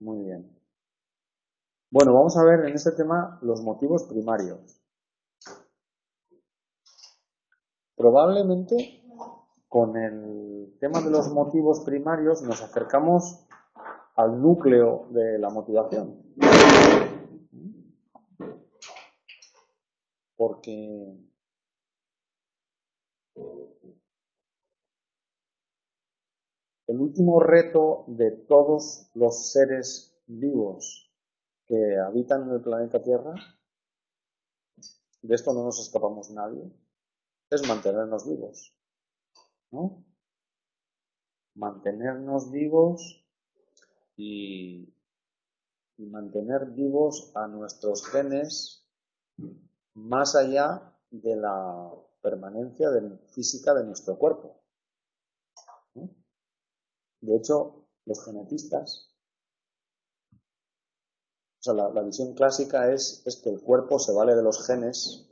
Muy bien. Bueno, vamos a ver en este tema los motivos primarios. Probablemente con el tema de los motivos primarios nos acercamos al núcleo de la motivación. Porque el último reto de todos los seres vivos que habitan en el planeta Tierra, de esto no nos escapamos nadie, es mantenernos vivos, ¿no? Mantenernos vivos y mantener vivos a nuestros genes más allá de la permanencia física de nuestro cuerpo, ¿no? De hecho, los genetistas, o sea, la visión clásica es que el cuerpo se vale de los genes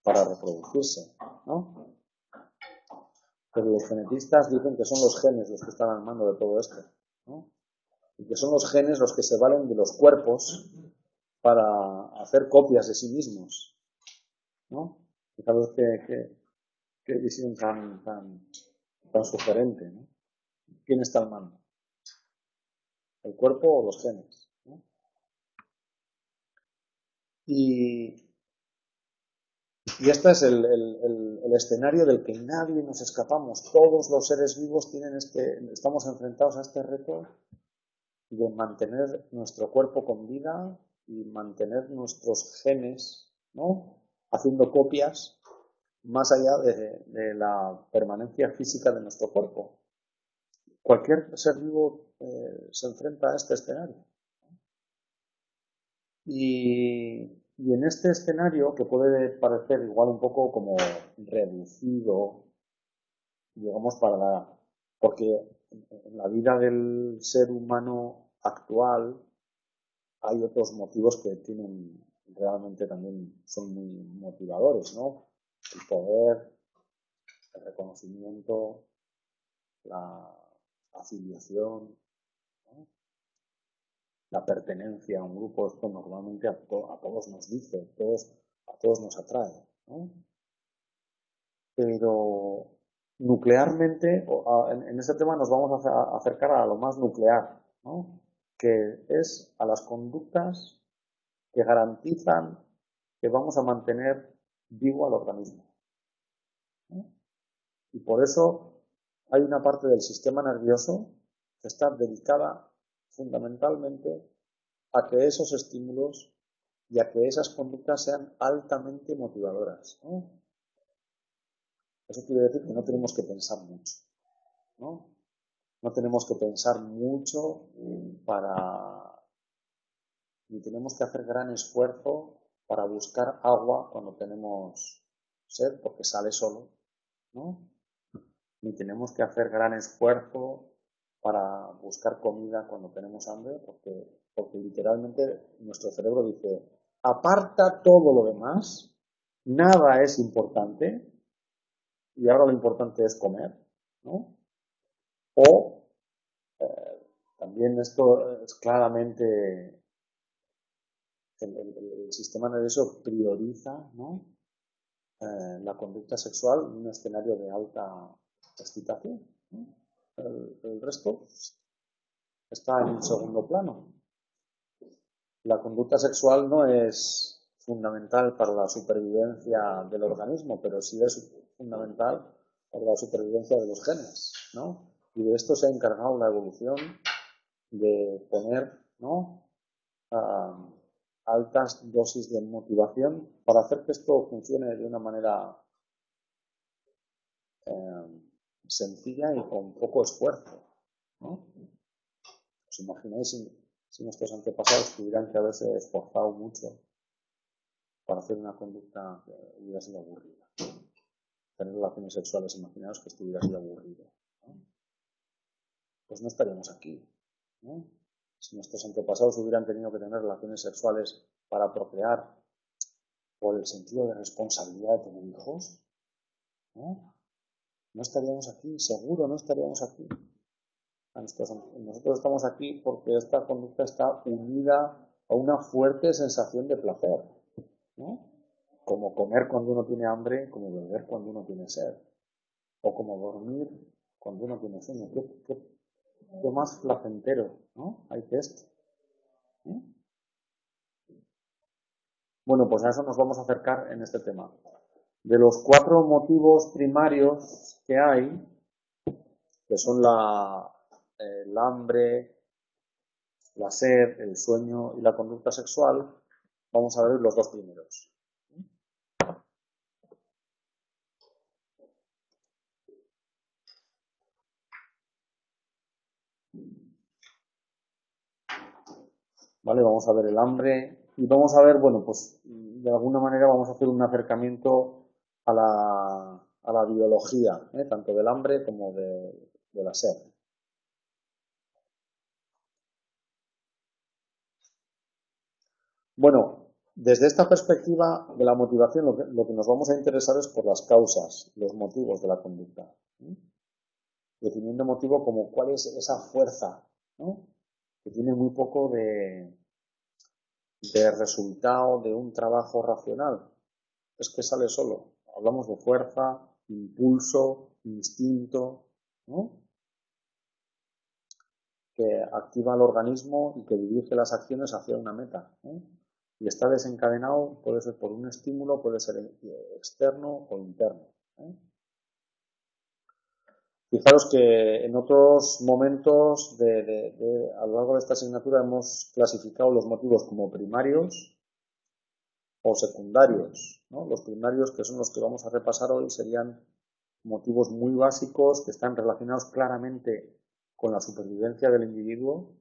para reproducirse, ¿no? Pero los genetistas dicen que son los genes los que están al mando de todo esto, ¿no? Y que son los genes los que se valen de los cuerpos para hacer copias de sí mismos, ¿no? Fijaros qué visión tan sugerente, ¿no? ¿Quién está al mando? ¿El cuerpo o los genes? ¿No? Y este es el escenario del que nadie nos escapamos. Todos los seres vivos estamos enfrentados a este reto de mantener nuestro cuerpo con vida y mantener nuestros genes, ¿no? Haciendo copias más allá de la permanencia física de nuestro cuerpo. Cualquier ser vivo se enfrenta a este escenario. Y en este escenario, que puede parecer igual un poco como reducido, digamos, porque en la vida del ser humano actual hay otros motivos que tienen realmente también son muy motivadores, ¿no? El poder, el reconocimiento, la afiliación, ¿no? La pertenencia a un grupo. Esto normalmente a todos nos dice, a todos nos atrae, ¿no? Pero nuclearmente, en este tema nos vamos a acercar a lo más nuclear, ¿no? Que es a las conductas que garantizan que vamos a mantener vivo al organismo, ¿no? Y por eso hay una parte del sistema nervioso que está dedicada fundamentalmente a que esos estímulos y a que esas conductas sean altamente motivadoras, ¿no? Eso quiere decir que no tenemos que pensar mucho, ¿no? No tenemos que pensar mucho ni tenemos que hacer gran esfuerzo para buscar agua cuando tenemos sed, porque sale solo, ¿no? Ni tenemos que hacer gran esfuerzo para buscar comida cuando tenemos hambre, porque literalmente nuestro cerebro dice, aparta todo lo demás, nada es importante, y ahora lo importante es comer, ¿no? O también esto es claramente el sistema nervioso prioriza, ¿no? La conducta sexual en un escenario de alta excitación, ¿no? El resto está en un segundo plano. La conducta sexual no es fundamental para la supervivencia del organismo, pero sí es fundamental para la supervivencia de los genes, ¿no? Y de esto se ha encargado la evolución de poner, ¿no? Altas dosis de motivación para hacer que esto funcione de una manera sencilla y con poco esfuerzo, ¿no? ¿Os imagináis si nuestros antepasados tuvieran que haberse esforzado mucho para hacer una conducta que hubiera sido aburrida? Tener relaciones sexuales, imaginaos que esto hubiera sido aburrido, ¿no? Pues no estaríamos aquí, ¿no? Si nuestros antepasados hubieran tenido que tener relaciones sexuales para procrear por el sentido de responsabilidad de tener hijos, ¿no? No estaríamos aquí, seguro no estaríamos aquí. Nosotros estamos aquí porque esta conducta está unida a una fuerte sensación de placer, ¿no? Como comer cuando uno tiene hambre, como beber cuando uno tiene sed, o como dormir cuando uno tiene sueño. ¿Qué más placentero, ¿no? Hay que esto. ¿Eh? Bueno, pues a eso nos vamos a acercar en este tema. De los 4 motivos primarios que hay, que son el hambre, la sed, el sueño y la conducta sexual, vamos a ver los 2 primeros. ¿Vale? Vamos a ver el hambre y vamos a ver, bueno, pues de alguna manera vamos a hacer un acercamiento a la biología, tanto del hambre como de la sed. Bueno, desde esta perspectiva de la motivación, lo que nos vamos a interesar es por las causas, los motivos de la conducta. Definiendo motivo como cuál es esa fuerza, ¿no? Que tiene muy poco de resultado de un trabajo racional. Es que sale solo. Hablamos de fuerza, impulso, instinto, ¿no? Que activa el organismo y que dirige las acciones hacia una meta, ¿eh? Y está desencadenado, puede ser por un estímulo, puede ser externo o interno, ¿eh? Fijaros que en otros momentos a lo largo de esta asignatura hemos clasificado los motivos como primarios o secundarios, ¿no? Los primarios, que son los que vamos a repasar hoy, serían motivos muy básicos que están relacionados claramente con la supervivencia del individuo,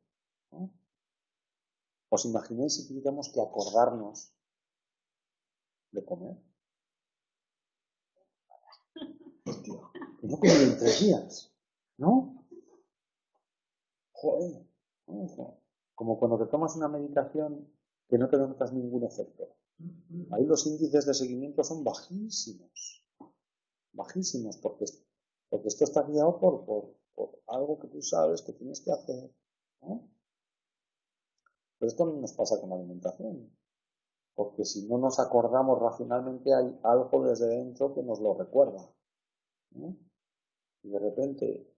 ¿no? ¿Os imagináis si tuviéramos que acordarnos de comer? Hostia, que no comí en 3 días, ¿no? Joder, como cuando te tomas una medicación que no te notas ningún efecto. Ahí los índices de seguimiento son bajísimos, bajísimos, porque esto está guiado por algo que tú sabes que tienes que hacer, ¿no? Pero esto no nos pasa con la alimentación, porque si no nos acordamos racionalmente hay algo desde dentro que nos lo recuerda, ¿no? Y de repente,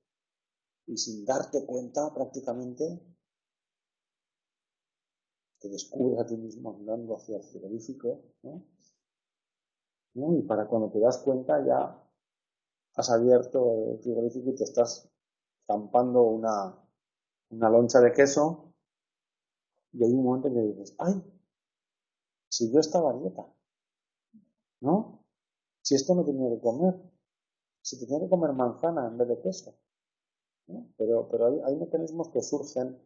y sin darte cuenta prácticamente, te descubres a ti mismo andando hacia el frigorífico, ¿no? Y para cuando te das cuenta ya has abierto el frigorífico y te estás zampando una loncha de queso y hay un momento en que dices, ¡ay! Si yo estaba a dieta, ¿no? Si esto no tenía que comer, si tenía que comer manzana en vez de queso, ¿no? Pero hay mecanismos que surgen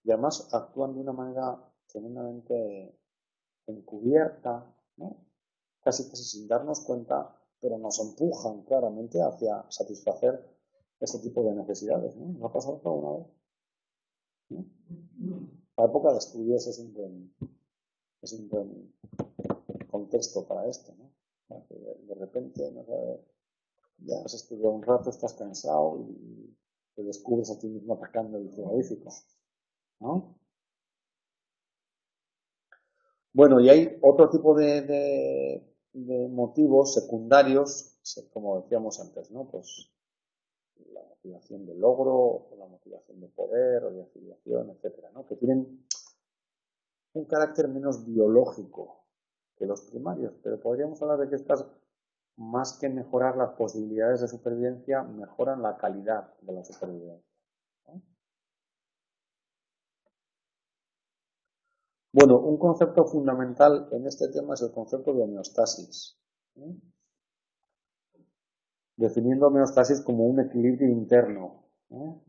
y además actúan de una manera tremendamente encubierta, ¿no? Casi sin darnos cuenta, pero nos empujan claramente hacia satisfacer ese tipo de necesidades, ¿no? ¿Nos ha pasado alguna vez? ¿No? La época de estudios es un buen contexto para esto, ¿no? Para que de repente, no sé, ya has estudiado un rato, estás cansado y te descubres a ti mismo atacando el frigorífico, ¿no? Bueno, y hay otro tipo de motivos secundarios, como decíamos antes, ¿no? Pues la motivación de logro, o la motivación de poder, o de afiliación, etcétera, ¿no? Que tienen un carácter menos biológico que los primarios, pero podríamos hablar de que estas, más que mejorar las posibilidades de supervivencia, mejoran la calidad de la supervivencia, ¿no? Bueno, un concepto fundamental en este tema es el concepto de homeostasis, ¿eh? Definiendo homeostasis como un equilibrio interno, ¿eh?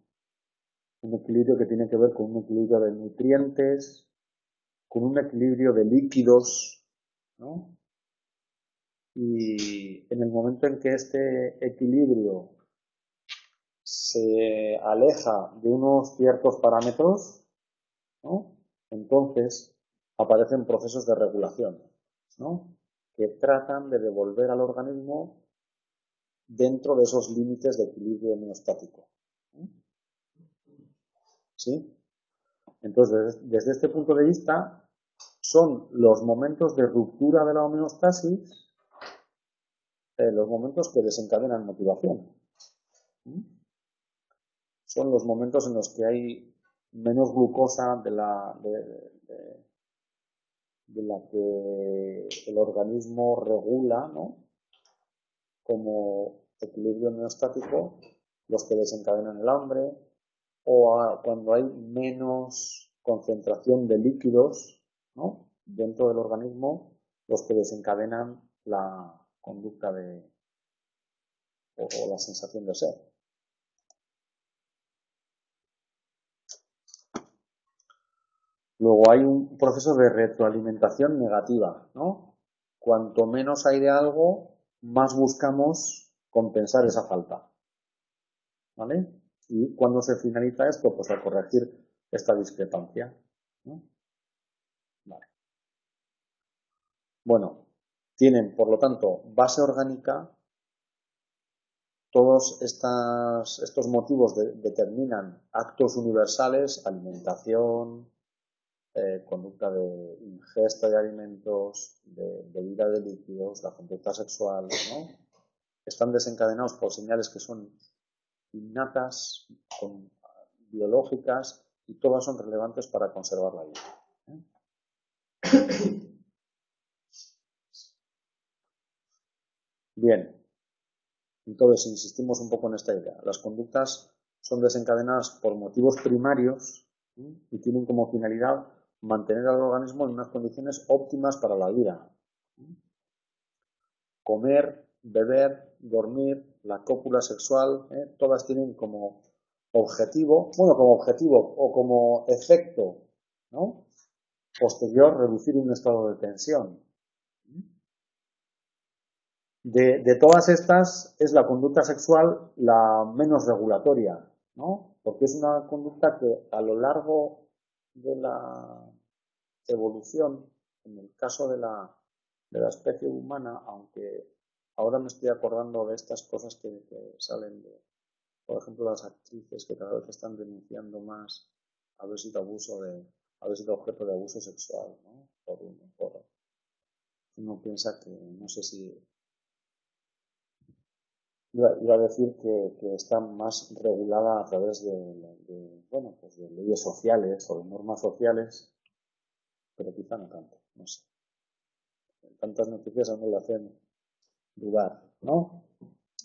Un equilibrio que tiene que ver con un equilibrio de nutrientes, con un equilibrio de líquidos, ¿no? Y en el momento en que este equilibrio se aleja de unos ciertos parámetros, ¿no? Entonces aparecen procesos de regulación, ¿no? Que tratan de devolver al organismo dentro de esos límites de equilibrio homeostático, ¿no? ¿sí? Entonces, desde este punto de vista, son los momentos de ruptura de la homeostasis los momentos que desencadenan motivación. Son los momentos en los que hay menos glucosa de la que el organismo regula, ¿no? Como equilibrio homeostático, los que desencadenan el hambre, o cuando hay menos concentración de líquidos, ¿no? Dentro del organismo, los que desencadenan la conducta o la sensación de sed. Luego hay un proceso de retroalimentación negativa, ¿no? Cuanto menos hay de algo, más buscamos compensar esa falta, ¿vale? Y cuando se finaliza esto, pues a corregir esta discrepancia, ¿no? Vale. Bueno, tienen, por lo tanto, base orgánica. Todos estos motivos determinan actos universales, alimentación, conducta de ingesta de alimentos, de bebida de líquidos, la conducta sexual, ¿no? Están desencadenados por señales que son innatas, biológicas, y todas son relevantes para conservar la vida. Bien, entonces insistimos un poco en esta idea. Las conductas son desencadenadas por motivos primarios y tienen como finalidad mantener al organismo en unas condiciones óptimas para la vida. Comer, beber, dormir, la cópula sexual, todas tienen como objetivo o como efecto, ¿no? Posterior reducir un estado de tensión. De todas estas es la conducta sexual la menos regulatoria, ¿no? Porque es una conducta que a lo largo de la evolución, en el caso de la especie humana, aunque ahora me estoy acordando de estas cosas que salen de, por ejemplo, las actrices que cada vez están denunciando más haber sido objeto de abuso sexual, ¿no? Uno piensa que, no sé si iba a decir que está más regulada a través pues de leyes sociales o de normas sociales, pero quizá no tanto, no sé. Tantas noticias a uno le hacen dudar, ¿no?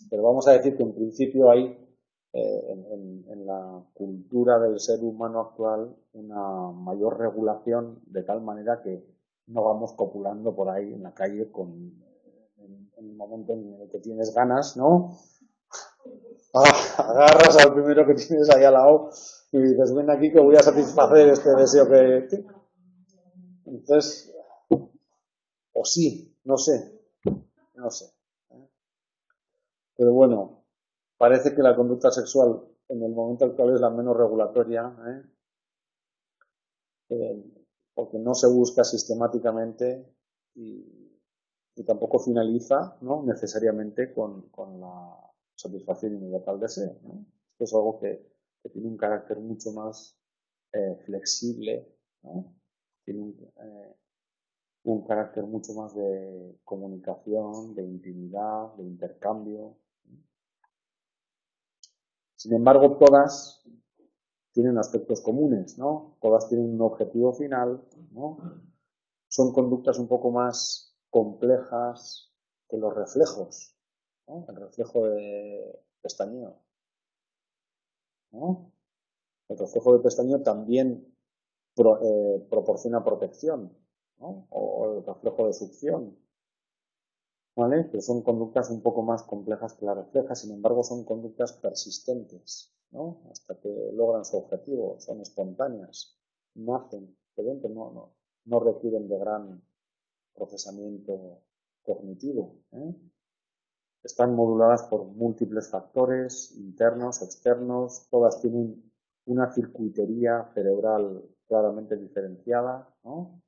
Pero vamos a decir que en principio hay en la cultura del ser humano actual una mayor regulación, de tal manera que no vamos copulando por ahí en la calle en el momento en el que tienes ganas, ¿no? Agarras al primero que tienes ahí al lado y dices, ven aquí que voy a satisfacer este deseo que... Entonces, o sí, no sé. Pero bueno, parece que la conducta sexual en el momento actual es la menos regulatoria, porque no se busca sistemáticamente y tampoco finaliza, ¿no? Necesariamente con la satisfacción inmediata al deseo, ¿no? Esto es algo que tiene un carácter mucho más flexible, ¿no? Tiene un carácter mucho más de comunicación, de intimidad, de intercambio. Sin embargo, todas tienen aspectos comunes, ¿no? Todas tienen un objetivo final, ¿no? Son conductas un poco más complejas que los reflejos, ¿no? El reflejo de pestañeo, ¿no? El reflejo de pestañeo también proporciona protección, ¿no? O el reflejo de succión, ¿vale? Pero son conductas un poco más complejas que las reflejas, sin embargo son conductas persistentes, ¿no? Hasta que logran su objetivo, son espontáneas, nacen de dentro, no requieren de gran procesamiento cognitivo, Están moduladas por múltiples factores internos, externos, todas tienen una circuitería cerebral claramente diferenciada, ¿no?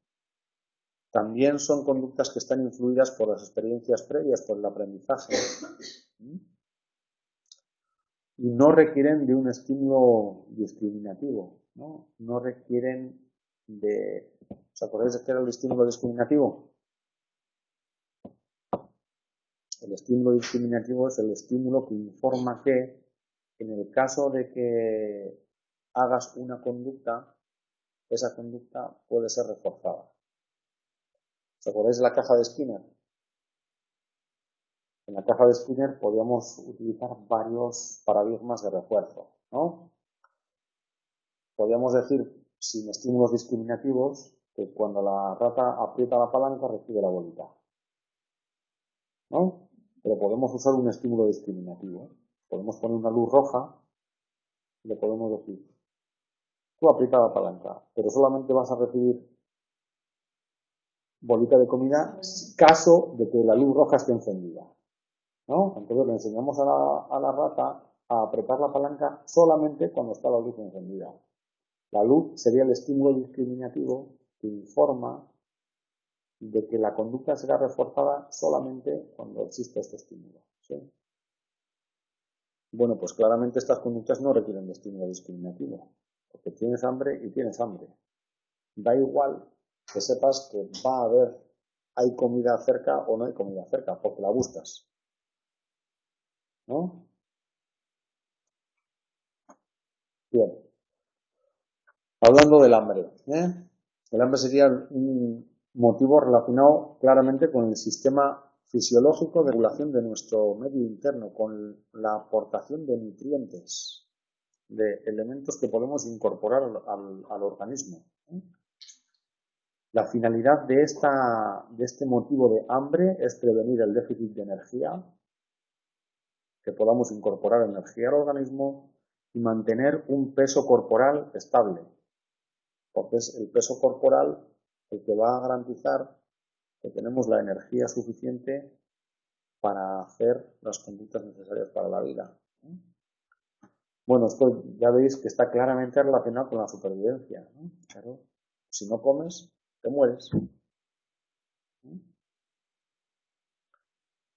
También son conductas que están influidas por las experiencias previas, por el aprendizaje, y no requieren de un estímulo discriminativo, ¿no? No requieren de... ¿Os acordáis de qué era el estímulo discriminativo? El estímulo discriminativo es el estímulo que informa que, en el caso de que hagas una conducta, esa conducta puede ser reforzada. ¿Os acordáis de la caja de Skinner? En la caja de Skinner podíamos utilizar varios paradigmas de refuerzo, ¿no? Podríamos decir, sin estímulos discriminativos, que cuando la rata aprieta la palanca recibe la bolita, ¿no? Pero podemos usar un estímulo discriminativo. Podemos poner una luz roja y le podemos decir, tú aprieta la palanca, pero solamente vas a recibir bolita de comida en caso de que la luz roja esté encendida, ¿no? Entonces le enseñamos a la rata a apretar la palanca solamente cuando está la luz encendida. La luz sería el estímulo discriminativo que informa de que la conducta será reforzada solamente cuando existe este estímulo, ¿sí? Bueno, pues claramente estas conductas no requieren de estímulo discriminativo, porque tienes hambre y tienes hambre. Da igual que sepas que va a haber, hay comida cerca o no hay comida cerca, porque la buscas, ¿no? Bien. Hablando del hambre, el hambre sería un motivo relacionado claramente con el sistema fisiológico de regulación de nuestro medio interno, con la aportación de nutrientes, de elementos que podemos incorporar al organismo. La finalidad de este motivo de hambre es prevenir el déficit de energía, que podamos incorporar energía al organismo y mantener un peso corporal estable, porque es el peso corporal el que va a garantizar que tenemos la energía suficiente para hacer las conductas necesarias para la vida. Bueno, esto ya veis que está claramente relacionado con la supervivencia, ¿no? Claro, si no comes, te mueres.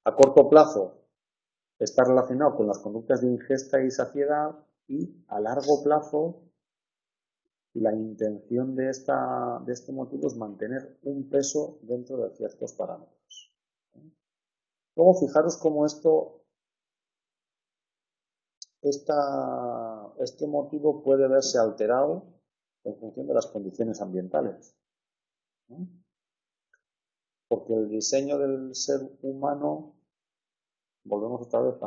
A corto plazo está relacionado con las conductas de ingesta y saciedad, y a largo plazo la intención de este motivo es mantener un peso dentro de ciertos parámetros. Luego fijaros cómo este motivo puede verse alterado en función de las condiciones ambientales, ¿no? Porque el diseño del ser humano, volvemos otra vez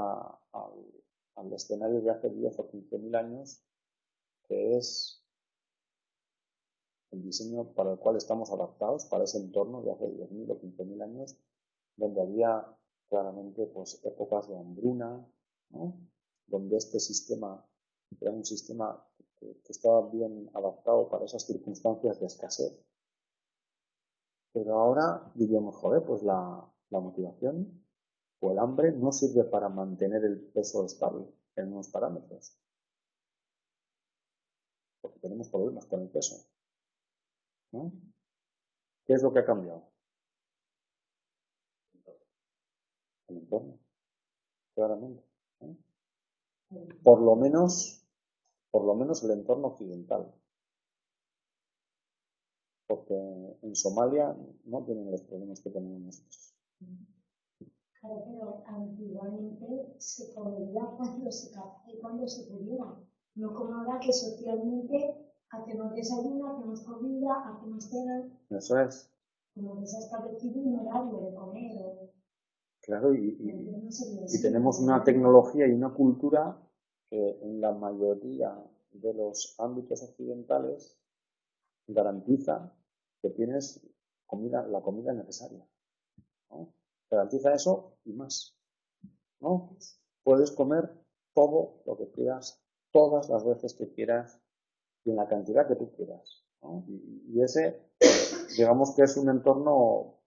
al escenario de hace 10 o 15.000 años, que es el diseño para el cual estamos adaptados, para ese entorno de hace 10.000 o 15.000 años, donde había claramente pues, épocas de hambruna, ¿no? Donde este sistema era un sistema que estaba bien adaptado para esas circunstancias de escasez. Pero ahora diríamos, joder, pues la motivación o el hambre no sirve para mantener el peso estable en unos parámetros, porque tenemos problemas con el peso, ¿no? ¿Qué es lo que ha cambiado? El entorno, claramente, ¿no? Por lo menos el entorno occidental, porque en Somalia no tienen los problemas que tenemos nosotros. Claro, pero antiguamente se comía cuando se pudiera, no como ahora que socialmente hacemos desayuno, hacemos comida, hacemos cena. Eso es. Como que se ha establecido un horario de comer. Claro, y tenemos una tecnología y una cultura que en la mayoría de los ámbitos occidentales garantiza que tienes la comida necesaria, ¿no? Garantiza eso y más, ¿no? Puedes comer todo lo que quieras, todas las veces que quieras y en la cantidad que tú quieras, ¿no? Y ese, digamos que es un entorno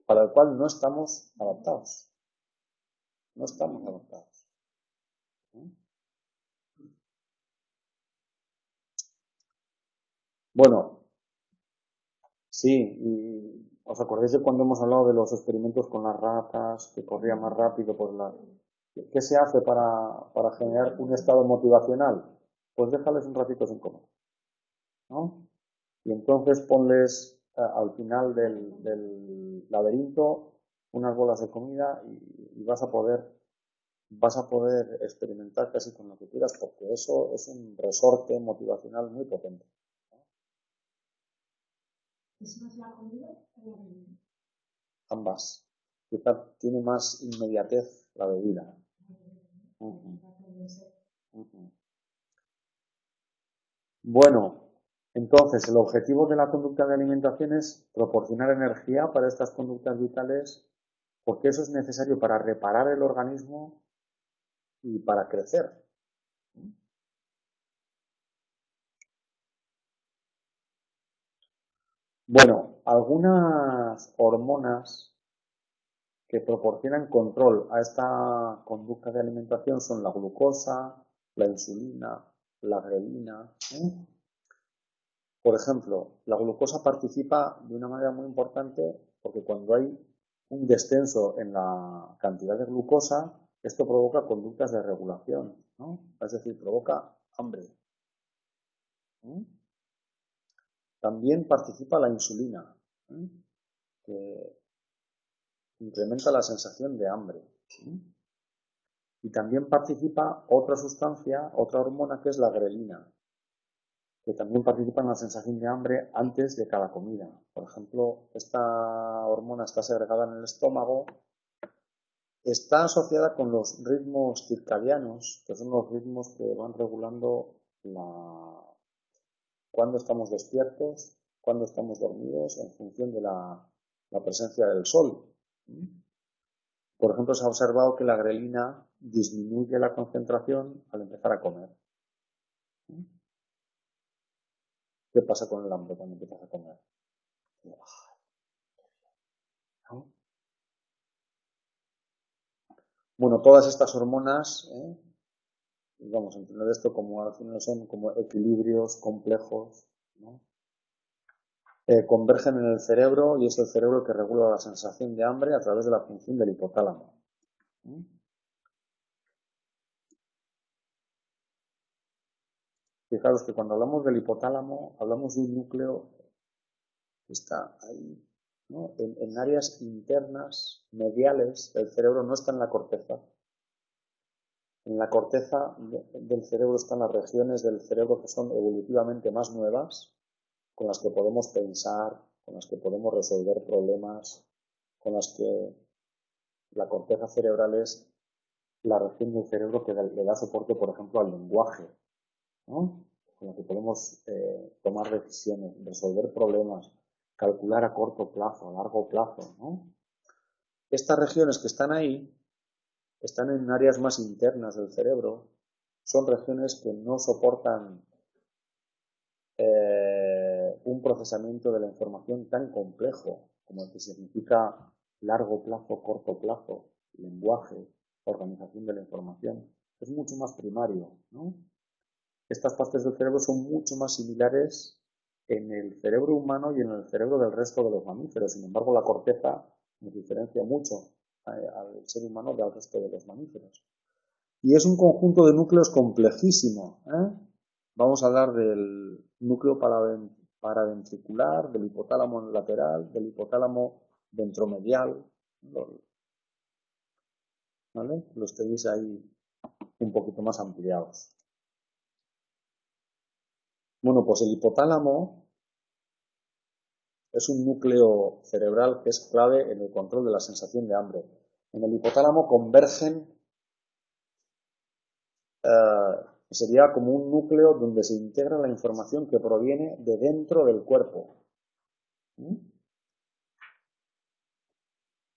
para el cual no estamos adaptados. No estamos adaptados, ¿no? Bueno, sí, y ¿os acordáis de cuando hemos hablado de los experimentos con las ratas, que corrían más rápido por la... ¿Qué se hace para generar un estado motivacional? pues déjales un ratito sin comer, ¿no? Y entonces ponles al final del laberinto unas bolas de comida y vas a poder experimentar casi con lo que quieras, porque eso es un resorte motivacional muy potente. ¿Es más la comida o la bebida? Ambas. Quizá tiene más inmediatez la bebida. Bueno, entonces el objetivo de la conducta de alimentación es proporcionar energía para estas conductas vitales, porque eso es necesario para reparar el organismo y para crecer. Bueno, algunas hormonas que proporcionan control a esta conducta de alimentación son la glucosa, la insulina, la grelina. Por ejemplo, la glucosa participa de una manera muy importante porque cuando hay un descenso en la cantidad de glucosa, esto provoca conductas de regulación, ¿no? Es decir, provoca hambre. También participa la insulina, que incrementa la sensación de hambre. Y también participa otra sustancia, otra hormona, que es la grelina, que también participa en la sensación de hambre antes de cada comida. Por ejemplo, esta hormona está segregada en el estómago, está asociada con los ritmos circadianos, que son los ritmos que van regulando cuándo estamos despiertos, cuándo estamos dormidos, en función de la presencia del sol. Por ejemplo, se ha observado que la grelina disminuye la concentración al empezar a comer. ¿Qué pasa con el hambre cuando empiezas a comer? ¿No? Bueno, todas estas hormonas, vamos a entender esto como al final son como equilibrios complejos, ¿no? Convergen en el cerebro y es el cerebro el que regula la sensación de hambre a través de la función del hipotálamo. Fijaros que cuando hablamos del hipotálamo, hablamos de un núcleo que está ahí, ¿no? En áreas internas, mediales del cerebro, no está en la corteza. En la corteza del cerebro están las regiones del cerebro que son evolutivamente más nuevas, con las que podemos pensar, con las que podemos resolver problemas, con las que la corteza cerebral es la región del cerebro que le da soporte, por ejemplo, al lenguaje, ¿no? Con la que podemos tomar decisiones, resolver problemas, calcular a corto plazo, a largo plazo, ¿no? Estas regiones que están ahí están en áreas más internas del cerebro, son regiones que no soportan un procesamiento de la información tan complejo como el que significa largo plazo, corto plazo, lenguaje, organización de la información. Es mucho más primario, ¿no? Estas partes del cerebro son mucho más similares en el cerebro humano y en el cerebro del resto de los mamíferos. Sin embargo, la corteza nos diferencia mucho al ser humano del resto de los mamíferos. Y es un conjunto de núcleos complejísimo. Vamos a hablar del núcleo paraventricular, del hipotálamo lateral, del hipotálamo ventromedial. ¿Vale? Los tenéis ahí un poquito más ampliados. Bueno, pues el hipotálamo es un núcleo cerebral que es clave en el control de la sensación de hambre. En el hipotálamo convergen, sería como un núcleo donde se integra la información que proviene de dentro del cuerpo.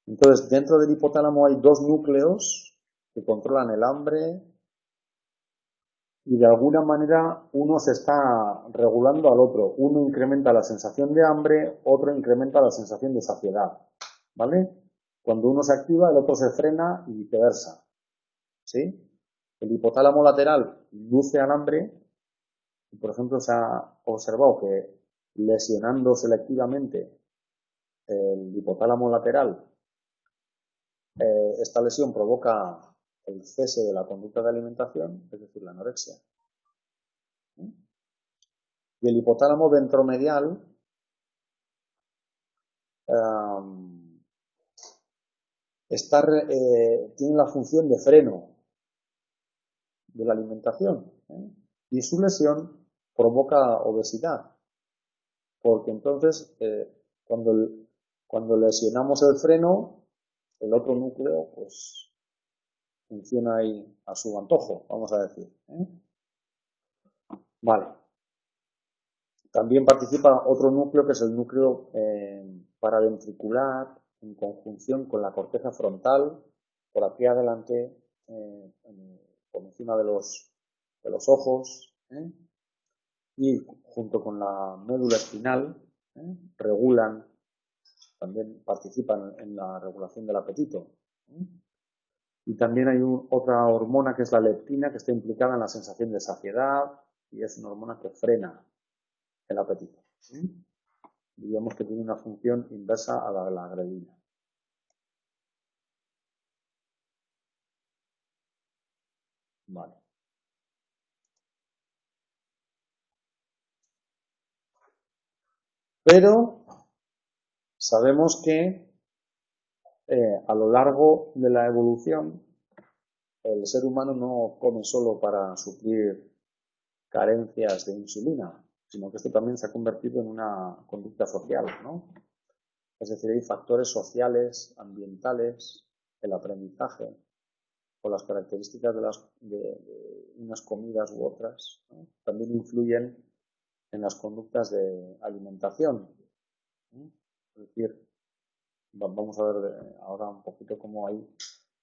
Entonces, dentro del hipotálamo hay dos núcleos que controlan el hambre y de alguna manera uno se está regulando al otro. Uno incrementa la sensación de hambre, otro incrementa la sensación de saciedad. ¿Vale? Cuando uno se activa, el otro se frena y viceversa. ¿Sí? El hipotálamo lateral induce al hambre y, por ejemplo, se ha observado que lesionando selectivamente el hipotálamo lateral, esta lesión provoca el cese de la conducta de alimentación, es decir, la anorexia. Y el hipotálamo ventromedial tiene la función de freno de la alimentación, y su lesión provoca obesidad, porque entonces cuando lesionamos el freno, el otro núcleo pues funciona ahí a su antojo, vamos a decir. Vale. También participa otro núcleo, que es el núcleo paraventricular, en conjunción con la corteza frontal, por aquí adelante, por encima de los ojos, y junto con la médula espinal, también participan en la regulación del apetito. Y también hay otra hormona, que es la leptina, que está implicada en la sensación de saciedad, y es una hormona que frena el apetito. Digamos que tiene una función inversa a la de la grelina. Vale. Pero sabemos que a lo largo de la evolución el ser humano no come solo para suplir carencias de insulina, sino que esto también se ha convertido en una conducta social, ¿no? Es decir, hay factores sociales, ambientales, el aprendizaje o las características de unas comidas u otras, ¿no? También influyen en las conductas de alimentación. Es decir, vamos a ver ahora un poquito cómo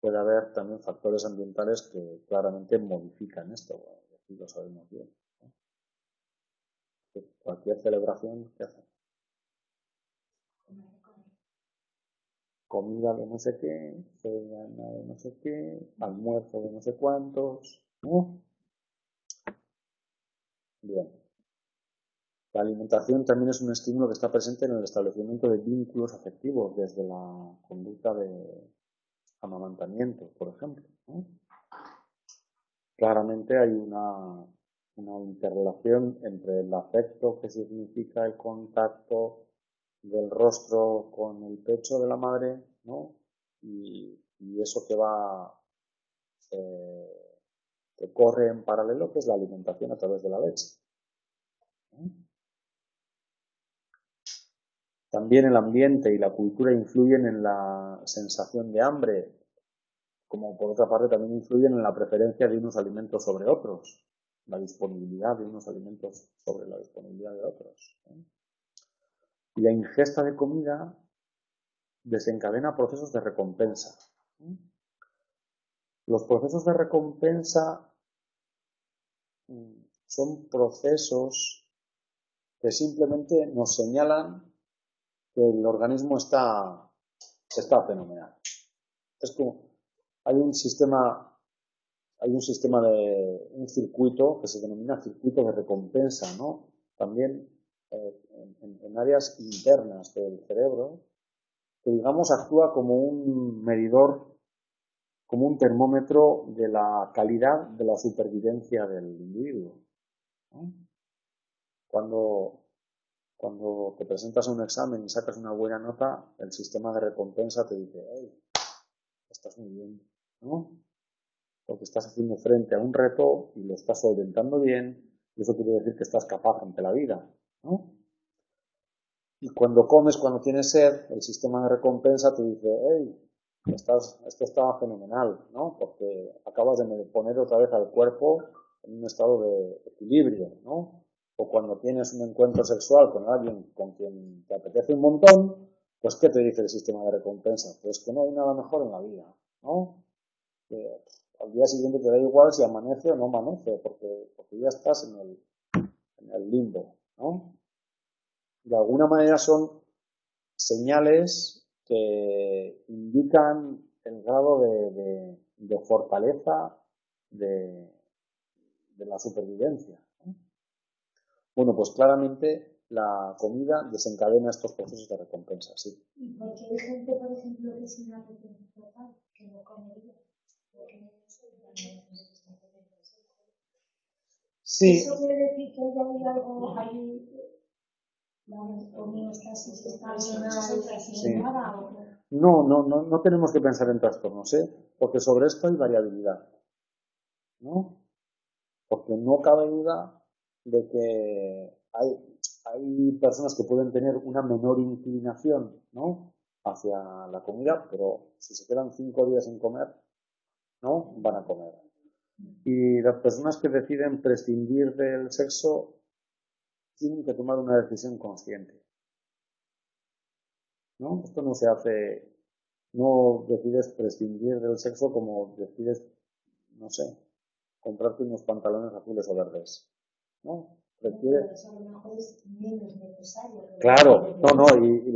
puede haber también factores ambientales que claramente modifican esto. Aquí lo sabemos bien, ¿no? Cualquier celebración que hace. Comida de no sé qué, cena de no sé qué, almuerzo de no sé cuántos, ¿no? Bien. La alimentación también es un estímulo que está presente en el establecimiento de vínculos afectivos, desde la conducta de amamantamiento, por ejemplo, ¿no? Claramente hay una interrelación entre el afecto, que significa el contacto del rostro con el pecho de la madre, ¿no? Y eso que corre en paralelo, que es la alimentación a través de la leche. También el ambiente y la cultura influyen en la sensación de hambre, como por otra parte también influyen en la preferencia de unos alimentos sobre otros, la disponibilidad de unos alimentos sobre la disponibilidad de otros. Y la ingesta de comida desencadena procesos de recompensa. Los procesos de recompensa son procesos que simplemente nos señalan que el organismo está fenomenal. Es como hay un circuito que se denomina circuito de recompensa, ¿no? También en áreas internas del cerebro, que digamos actúa como un medidor, como un termómetro de la calidad de la supervivencia del individuo, ¿no? Cuando te presentas a un examen y sacas una buena nota, el sistema de recompensa te dice, hey, estás muy bien, ¿no? Porque estás haciendo frente a un reto y lo estás solventando bien, y eso quiere decir que estás capaz ante la vida, ¿no? Y cuando comes, cuando tienes sed, el sistema de recompensa te dice, hey, esto está fenomenal, ¿no? Porque acabas de poner otra vez al cuerpo en un estado de equilibrio, ¿no? O cuando tienes un encuentro sexual con alguien con quien te apetece un montón, pues ¿qué te dice el sistema de recompensa? Pues que no hay nada mejor en la vida, ¿no? Que al día siguiente te da igual si amanece o no amanece, porque ya estás en el limbo, ¿no? De alguna manera son señales que indican el grado de fortaleza de la supervivencia, ¿no? Bueno, pues claramente la comida desencadena estos procesos de recompensa, sí. ¿Y por qué hay gente, por ejemplo, que sin apetito total, que no comería? Sí. ¿Eso quiere decir que hay algo ahí, la homeostasis estacional Sí. nada? No tenemos que pensar en trastornos, porque sobre esto hay variabilidad, ¿no? Porque no cabe duda de que hay personas que pueden tener una menor inclinación, ¿no?, hacia la comida, pero si se quedan 5 días sin comer, ¿no?, van a comer. Y las personas que deciden prescindir del sexo tienen que tomar una decisión consciente, ¿no? Esto no se hace, no decides prescindir del sexo como decides, no sé, comprarte unos pantalones azules o verdes, ¿no? Requiere... Eso a lo mejor es menos necesario. Claro, y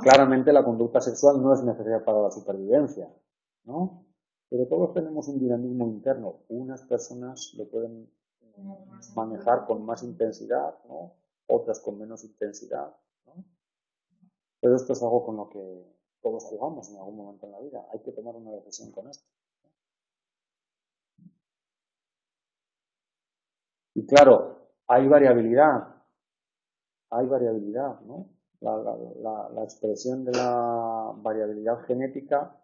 claramente la conducta sexual no es necesaria para la supervivencia, ¿no? Pero todos tenemos un dinamismo interno. Unas personas lo pueden manejar con más intensidad, ¿no?, otras con menos intensidad, ¿no? Pero esto es algo con lo que todos jugamos en algún momento en la vida. Hay que tomar una decisión con esto. Y claro, hay variabilidad, ¿no? La expresión de la variabilidad genética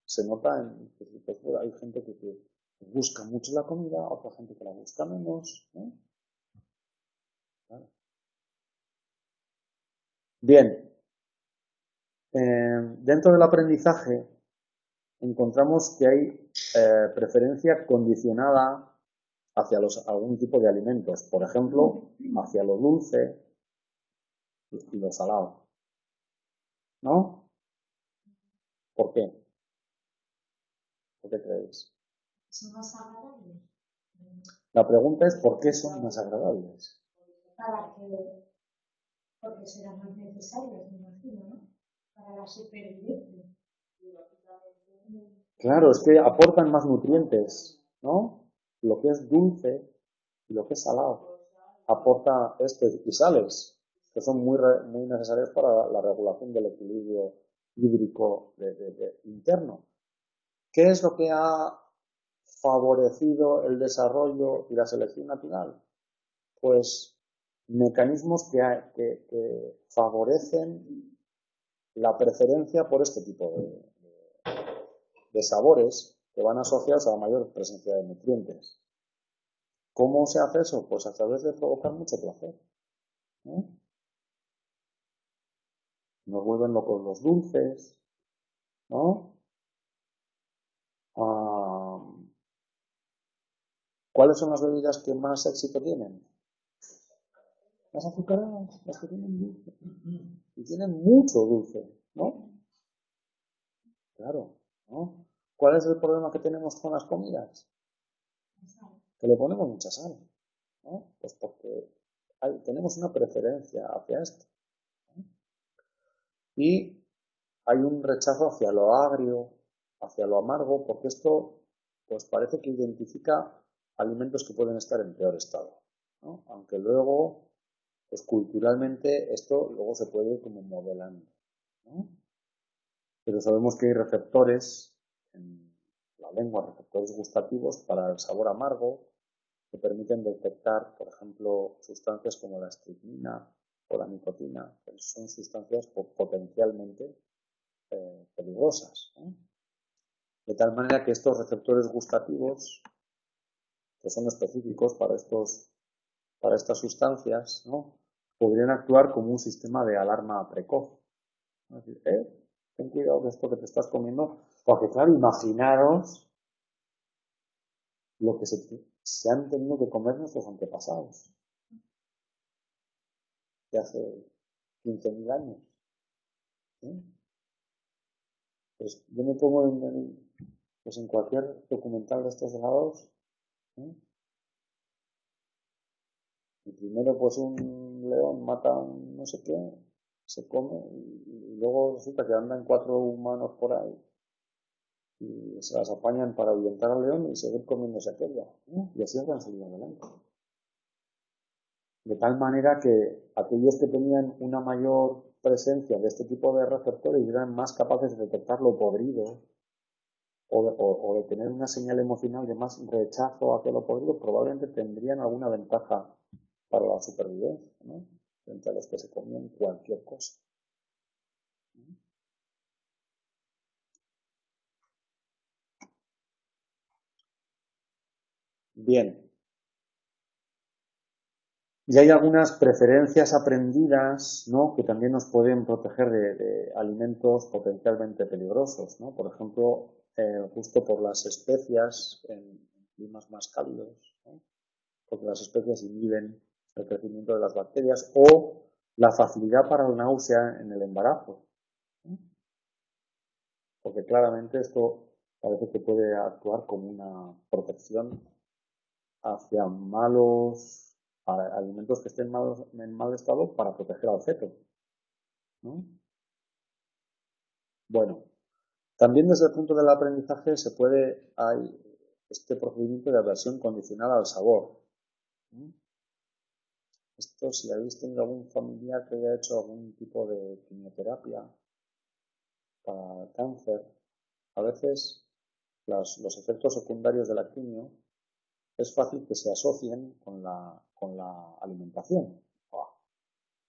se nota en que hay gente que busca mucho la comida, otra gente que la busca menos, ¿no? Claro. Bien, dentro del aprendizaje encontramos que hay preferencia condicionada hacia algún tipo de alimentos, por ejemplo, hacia lo dulce y lo salado, ¿no? ¿Por qué? ¿Por qué creéis? Son más agradables. La pregunta es ¿por qué son más agradables? Porque serán más necesarios, me imagino, ¿no? Para la supervivencia. Claro, es que aportan más nutrientes, ¿no? Lo que es dulce y lo que es salado aporta y sales, que son muy necesarios para la regulación del equilibrio hídrico interno. ¿Qué es lo que ha favorecido el desarrollo y la selección natural? Pues mecanismos que favorecen la preferencia por este tipo de sabores que van asociados a la mayor presencia de nutrientes. ¿Cómo se hace eso? Pues a través de provocar mucho placer, ¿no? Nos vuelven locos los dulces, ¿no? ¿Cuáles son las bebidas que más éxito tienen? Las azucaradas, las que tienen dulce. Y tienen mucho dulce, ¿no? Claro, ¿no? ¿Cuál es el problema que tenemos con las comidas? Que le ponemos mucha sal, ¿no? Pues porque tenemos una preferencia hacia esto, ¿no? Y hay un rechazo hacia lo agrio, hacia lo amargo, porque esto pues parece que identifica alimentos que pueden estar en peor estado, ¿no? Aunque luego, pues culturalmente esto luego se puede ir como modelando, ¿no? Pero sabemos que hay receptores en la lengua, receptores gustativos para el sabor amargo, que permiten detectar, por ejemplo, sustancias como la estricnina o la nicotina, que son sustancias potencialmente peligrosas, ¿no? De tal manera que estos receptores gustativos, que son específicos para estas sustancias, ¿no?, podrían actuar como un sistema de alarma precoz. Es decir, ten cuidado de esto que te estás comiendo, porque claro, imaginaros lo que se han tenido que comer nuestros antepasados de hace 15.000 años. ¿Sí? Pues yo me pongo en cualquier documental de estos lados, ¿sí? Y primero pues un león mata a un no sé qué, se come y luego resulta que andan 4 humanos por ahí y se las apañan para ahuyentar al león y seguir comiéndose aquella, ¿no? Y así han salido adelante. De tal manera que aquellos que tenían una mayor presencia de este tipo de receptores eran más capaces de detectar lo podrido, o de tener una señal emocional de más rechazo hacia lo podrido, probablemente tendrían alguna ventaja para la supervivencia, ¿no? Frente a los que se comían cualquier cosa. Bien. Y hay algunas preferencias aprendidas, ¿no?, que también nos pueden proteger de alimentos potencialmente peligrosos, ¿no? Por ejemplo, justo por las especias en climas más cálidos, ¿no? Porque las especias inhiben el crecimiento de las bacterias, o la facilidad para la náusea en el embarazo, ¿no? Porque claramente esto parece que puede actuar como una protección hacia malos alimentos que estén en mal estado para proteger al feto, ¿no? Bueno, también desde el punto del aprendizaje hay este procedimiento de aversión condicional al sabor, ¿no? Esto, si habéis tenido algún familiar que haya hecho algún tipo de quimioterapia para cáncer, a veces los efectos secundarios de la quimio es fácil que se asocien con la alimentación.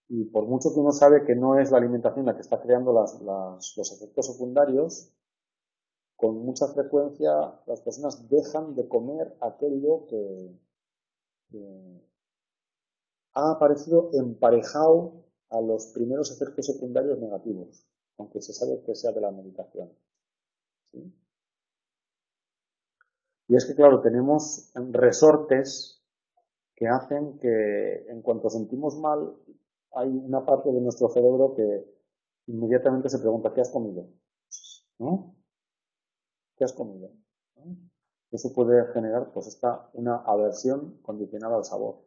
Y por mucho que uno sabe que no es la alimentación la que está creando los efectos secundarios, con mucha frecuencia las personas dejan de comer aquello que ha aparecido emparejado a los primeros efectos secundarios negativos, aunque se sabe que sea de la medicación, ¿sí? Y es que, claro, tenemos resortes que hacen que en cuanto sentimos mal, hay una parte de nuestro cerebro que inmediatamente se pregunta, ¿qué has comido? ¿No? ¿Qué has comido? ¿No? Eso puede generar, pues, una aversión condicionada al sabor.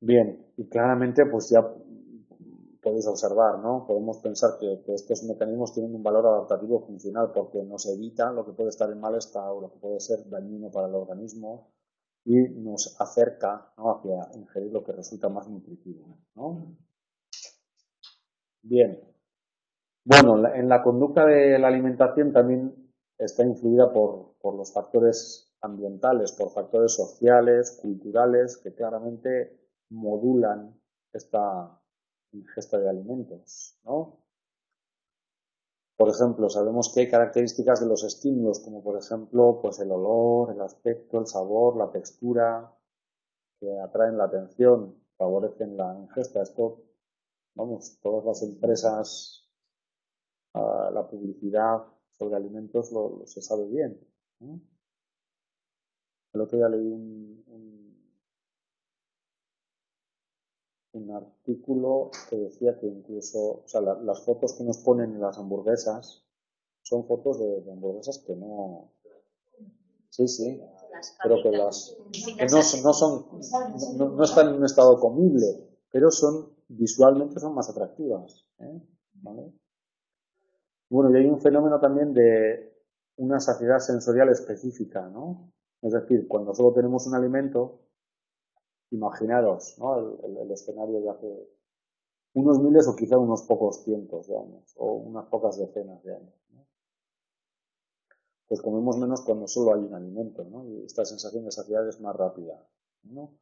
Bien, y claramente, pues ya podéis observar, ¿no? Podemos pensar que estos mecanismos tienen un valor adaptativo funcional porque nos evita lo que puede estar en mal estado, lo que puede ser dañino para el organismo, y nos acerca, ¿no?, hacia ingerir lo que resulta más nutritivo, ¿no? Bien. Bueno, en la conducta de la alimentación también está influida por los factores ambientales, por factores sociales, culturales, que claramente modulan esta ingesta de alimentos, ¿no? Por ejemplo, sabemos que hay características de los estímulos, como por ejemplo, pues el olor, el aspecto, el sabor, la textura, que atraen la atención, favorecen la ingesta. Esto, vamos, todas las empresas, la publicidad sobre alimentos se sabe bien, ¿no? El otro día leí un artículo que decía que incluso, o sea, las fotos que nos ponen en las hamburguesas son fotos de hamburguesas que no... Sí, sí, pero que no están en un estado comible, pero visualmente son más atractivas, ¿eh? ¿Vale? Bueno, y hay un fenómeno también de una saciedad sensorial específica, ¿no? Es decir, cuando solo tenemos un alimento, imaginaros, ¿no?, el escenario de hace unos miles o quizá unos pocos cientos de años, o unas pocas decenas de años, ¿no? Pues comemos menos cuando solo hay un alimento, ¿no? Y esta sensación de saciedad es más rápida, ¿no?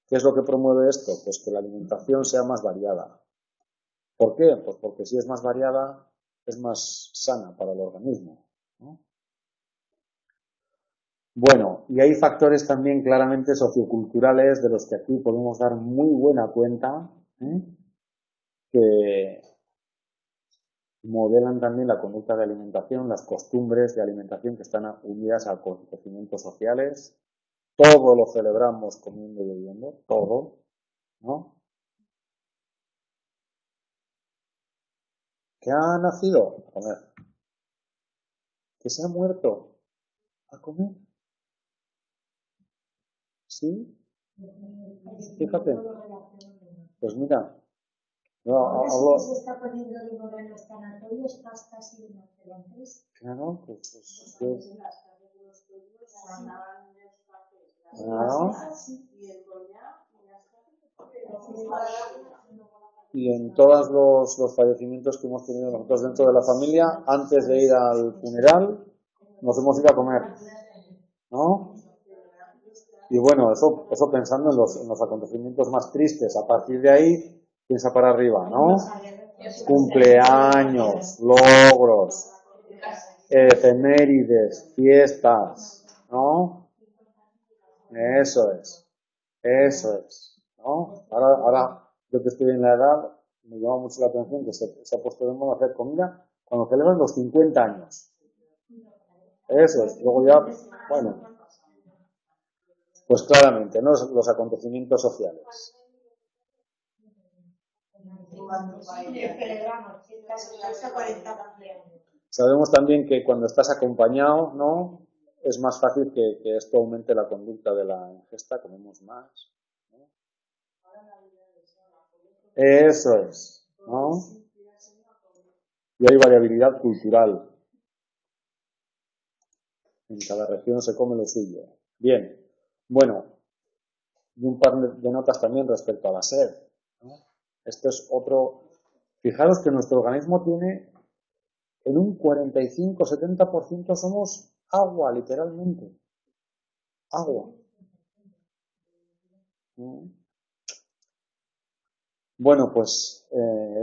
¿Qué es lo que promueve esto? Pues que la alimentación sea más variada. ¿Por qué? Pues porque si es más variada, es más sana para el organismo, ¿no? Bueno, y hay factores también claramente socioculturales de los que aquí podemos dar muy buena cuenta, ¿eh?, que modelan también la conducta de alimentación, las costumbres de alimentación que están unidas a acontecimientos sociales. Todo lo celebramos comiendo y bebiendo, todo, ¿no? ¿Qué ha nacido? A comer. ¿Que se ha muerto? A comer. ¿Sí? Fíjate. Pues mira, ahora se está poniendo de moda en los sanatorios pastas y rinocerontes. Claro, pues Claro. Y el coñac y las y en todos los fallecimientos que hemos tenido nosotros dentro de la familia, antes de ir al funeral, nos hemos ido a comer, ¿no? Y bueno, eso pensando en los acontecimientos más tristes. A partir de ahí, piensa para arriba, ¿no? Cumpleaños, logros, efemérides, fiestas, ¿no? Eso es, ¿no? Ahora, yo que estoy en la edad, me llama mucho la atención que se ha puesto de moda hacer comida cuando celebran los 50 años. Eso es, luego ya, bueno, pues claramente, ¿no? Los acontecimientos sociales. Sabemos también que cuando estás acompañado, ¿no? Es más fácil que esto aumente la conducta de la ingesta, comemos más, ¿no? Eso es, ¿no? Y hay variabilidad cultural. En cada región se come lo suyo. Bien, bueno, y un par de notas también respecto a la sed, ¿no? Esto es otro. Fijaros que nuestro organismo tiene en un 45-70% somos agua, literalmente. Agua. Bueno, pues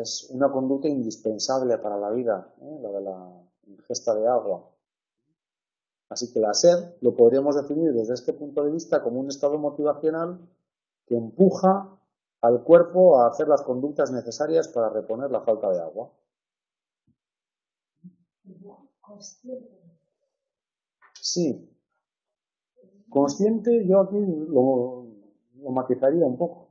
es una conducta indispensable para la vida, la de la ingesta de agua. Así que la sed lo podríamos definir desde este punto de vista como un estado motivacional que empuja al cuerpo a hacer las conductas necesarias para reponer la falta de agua. Sí. Consciente, yo aquí lo matizaría un poco.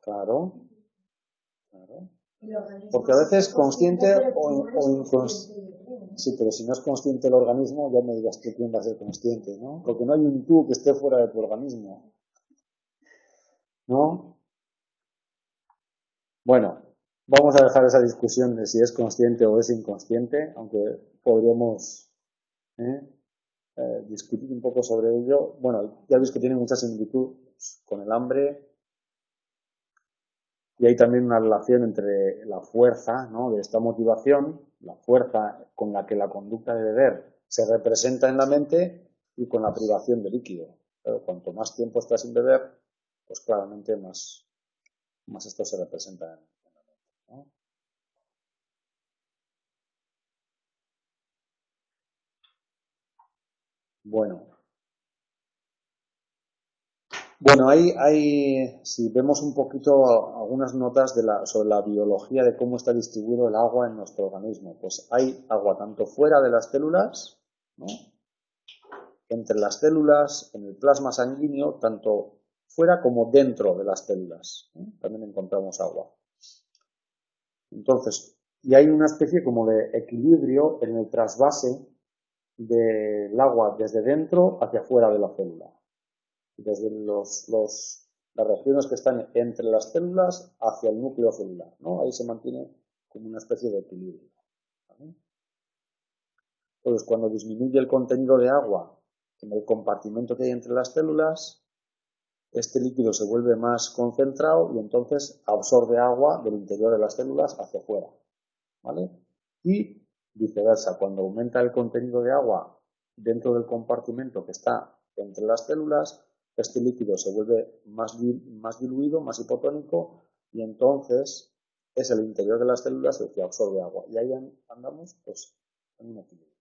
Claro. Porque a veces consciente o inconsciente. Sí, pero si no es consciente el organismo, ya me digas tú quién va a ser consciente, ¿no? Porque no hay un tú que esté fuera de tu organismo, ¿no? Bueno, vamos a dejar esa discusión de si es consciente o es inconsciente, aunque podríamos discutir un poco sobre ello. Bueno, ya veis que tiene mucha similitud con el hambre. Y hay también una relación entre la fuerza, ¿no? De esta motivación, la fuerza con la que la conducta de beber se representa en la mente y con la privación de líquido. Pero cuanto más tiempo estás sin beber, pues claramente más esto se representa en la mente, ¿no? Bueno, si vemos un poquito algunas notas sobre la biología de cómo está distribuido el agua en nuestro organismo, pues hay agua tanto fuera de las células, ¿no? Entre las células, en el plasma sanguíneo, tanto fuera como dentro de las células, ¿no? También encontramos agua. Entonces, y hay una especie como de equilibrio en el trasvase del agua desde dentro hacia fuera de la célula. Desde las regiones que están entre las células hacia el núcleo celular, ¿no? Ahí se mantiene como una especie de equilibrio, ¿vale? Entonces, cuando disminuye el contenido de agua en el compartimento que hay entre las células, este líquido se vuelve más concentrado y entonces absorbe agua del interior de las células hacia afuera, ¿vale? Y viceversa, cuando aumenta el contenido de agua dentro del compartimento que está entre las células, este líquido se vuelve más diluido, más hipotónico, y entonces es el interior de las células el que absorbe agua. Y ahí andamos, pues, en un equilibrio.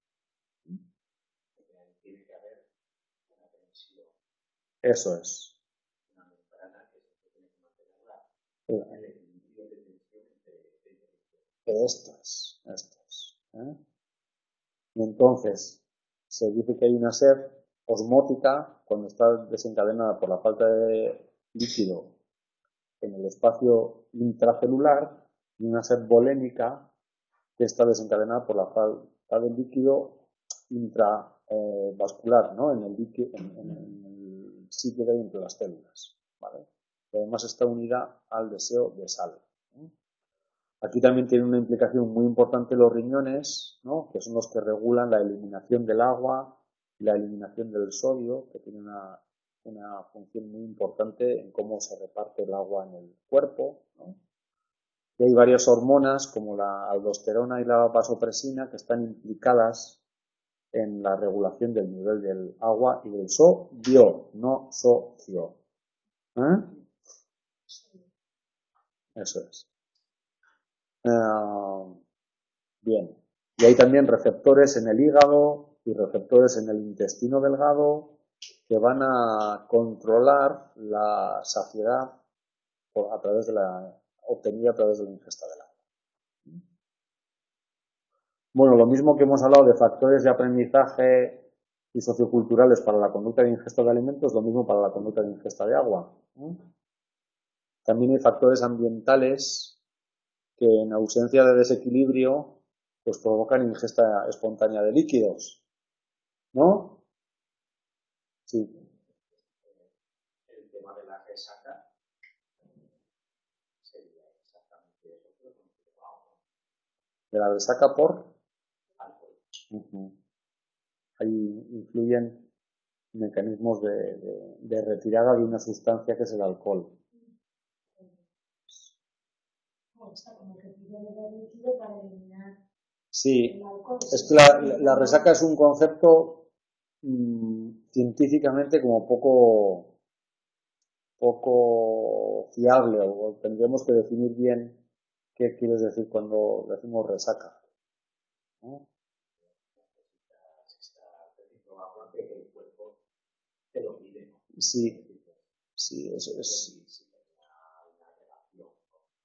Eso es. Esto es. Y entonces se dice que hay una sed osmótica cuando está desencadenada por la falta de líquido en el espacio intracelular y una sed volémica que está desencadenada por la falta de líquido intravascular, ¿no? En el sitio que hay entre las células, ¿vale? Y además está unida al deseo de sal, ¿no? Aquí también tiene una implicación muy importante los riñones, ¿no? Que son los que regulan la eliminación del agua y la eliminación del sodio, que tiene una función muy importante en cómo se reparte el agua en el cuerpo, ¿no? Y hay varias hormonas como la aldosterona y la vasopresina que están implicadas en la regulación del nivel del agua y del sodio, no socio. Eso es. Bien. Y hay también receptores en el hígado y receptores en el intestino delgado que van a controlar la saciedad obtenida a través de la ingesta del agua. Bueno, lo mismo que hemos hablado de factores de aprendizaje y socioculturales para la conducta de ingesta de alimentos, lo mismo para la conducta de ingesta de agua. También hay factores ambientales que en ausencia de desequilibrio pues provocan ingesta espontánea de líquidos, ¿no? Sí. El tema de la resaca sería exactamente eso, pero con el agua. De la resaca por Alcohol. Ahí influyen mecanismos de retirada de una sustancia que es el alcohol. Sí, es que la resaca es un concepto científicamente como poco fiable, o tendremos que definir bien qué quieres decir cuando decimos resaca, ¿no? Sí, sí, eso es.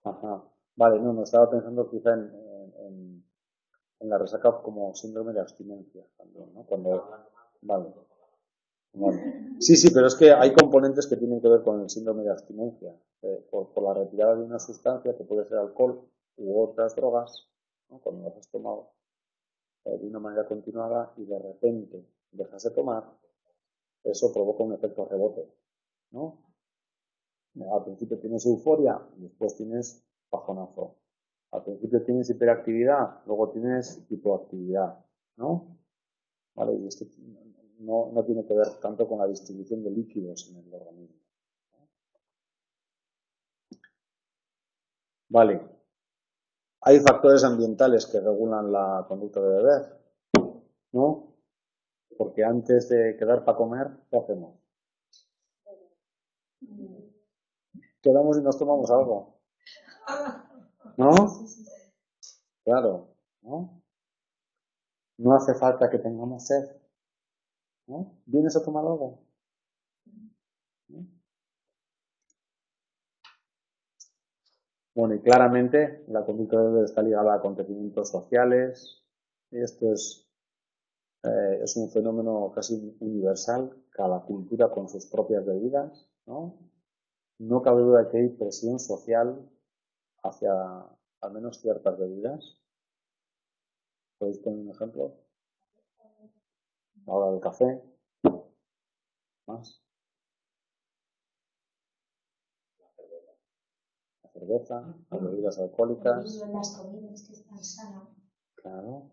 Ajá. Vale, no, estaba pensando quizá en la resaca como síndrome de abstinencia también, ¿no? Vale. Sí, pero es que hay componentes que tienen que ver con el síndrome de abstinencia, por la retirada de una sustancia que puede ser alcohol u otras drogas, ¿no? Cuando las has tomado de una manera continuada y de repente dejas de tomar, eso provoca un efecto rebote, ¿no? Al principio tienes euforia, después tienes bajonazo. Al principio tienes hiperactividad, luego tienes hipoactividad, ¿no? Vale, y esto no tiene que ver tanto con la distribución de líquidos en el organismo. Vale. Hay factores ambientales que regulan la conducta de beber, ¿no? Porque antes de quedar para comer, ¿qué hacemos? Quedamos y nos tomamos algo, ¿no? Claro, ¿no? No hace falta que tengamos sed, ¿no? ¿Vienes a tomar algo? ¿No? Bueno, y claramente la conducta de beber está ligada a acontecimientos sociales. Esto es un fenómeno casi universal, cada cultura con sus propias bebidas, ¿no? No cabe duda que hay presión social hacia al menos ciertas bebidas. ¿Podéis poner un ejemplo? Ahora el café. Más. La cerveza, las bebidas alcohólicas. Las comidas que están sanas. Claro.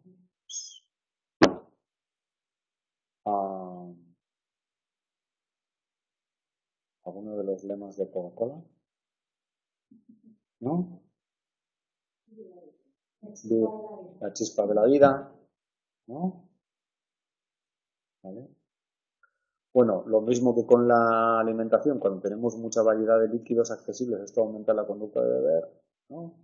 ¿Alguno de los lemas de Coca-Cola? ¿No? La chispa de la vida, ¿no? ¿Vale? Bueno, lo mismo que con la alimentación, cuando tenemos mucha variedad de líquidos accesibles, esto aumenta la conducta de beber, ¿no?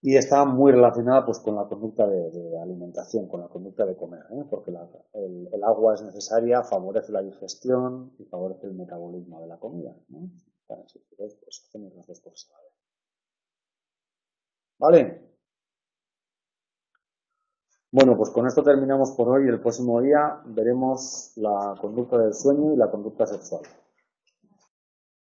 Y está muy relacionada pues con la conducta de alimentación, con la conducta de comer, ¿eh? Porque el agua es necesaria, favorece la digestión y favorece el metabolismo de la comida, ¿no? Para si queréis, pues hacemos las dos cosas a la vez. ¿Vale? Bueno, pues con esto terminamos por hoy. El próximo día veremos la conducta del sueño y la conducta sexual.